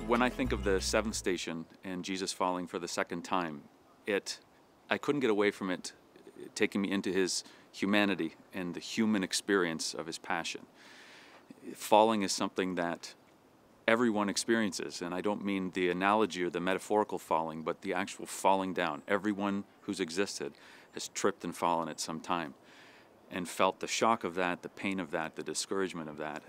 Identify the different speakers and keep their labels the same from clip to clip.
Speaker 1: When I think of the seventh station and Jesus falling for the second time, I couldn't get away from it taking me into his humanity and the human experience of his passion. Falling is something that everyone experiences, and I don't mean the analogy or the metaphorical falling, but the actual falling down. Everyone who's existed has tripped and fallen at some time and felt the shock of that, the pain of that, the discouragement of that.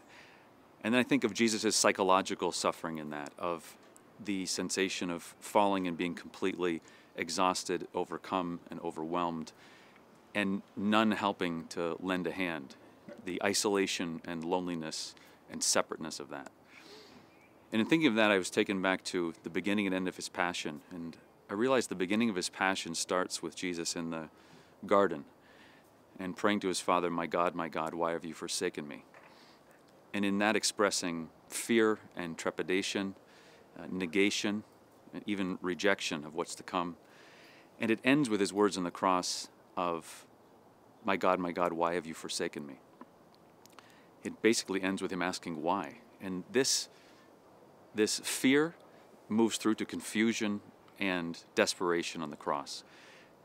Speaker 1: And then I think of Jesus' psychological suffering in that, of the sensation of falling and being completely exhausted, overcome, and overwhelmed, and none helping to lend a hand. The isolation and loneliness and separateness of that. And in thinking of that, I was taken back to the beginning and end of his passion. And I realized the beginning of his passion starts with Jesus in the garden and praying to his Father, my God, why have you forsaken me? And in that expressing fear and trepidation, negation, and even rejection of what's to come. And it ends with his words on the cross of, my God, why have you forsaken me? It basically ends with him asking why. And this fear moves through to confusion and desperation on the cross.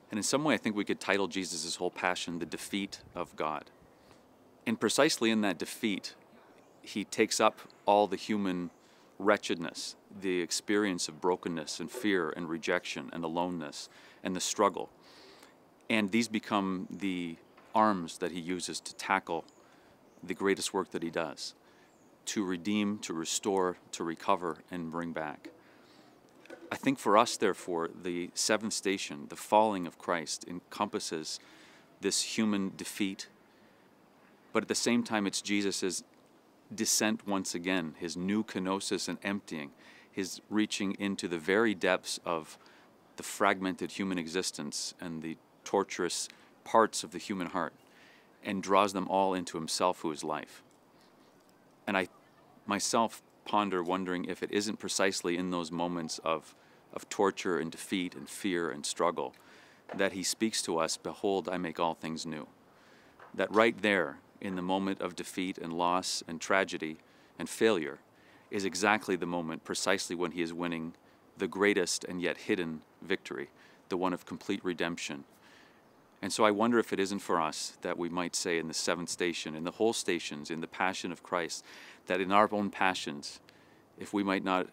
Speaker 1: And in some way, I think we could title Jesus' whole passion, the defeat of God. And precisely in that defeat, he takes up all the human wretchedness, the experience of brokenness and fear and rejection and aloneness and the struggle. And these become the arms that he uses to tackle the greatest work that he does, to redeem, to restore, to recover, and bring back. I think for us, therefore, the seventh station, the falling of Christ, encompasses this human defeat, but at the same time, it's Jesus' descent once again, his new kenosis and emptying, his reaching into the very depths of the fragmented human existence and the torturous parts of the human heart, and draws them all into himself who is life. And I myself ponder wondering if it isn't precisely in those moments of torture and defeat and fear and struggle that he speaks to us, behold, I make all things new. That right there, in the moment of defeat and loss and tragedy and failure, is exactly the moment precisely when he is winning the greatest and yet hidden victory, the one of complete redemption. And so I wonder if it isn't for us that we might say in the seventh station, in the whole stations, in the passion of Christ, that in our own passions, if we might not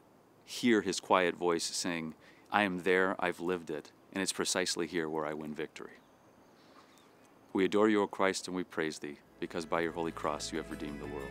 Speaker 1: hear his quiet voice saying, I am there, I've lived it, and it's precisely here where I win victory. We adore you, O Christ, and we praise thee, because by your holy cross you have redeemed the world.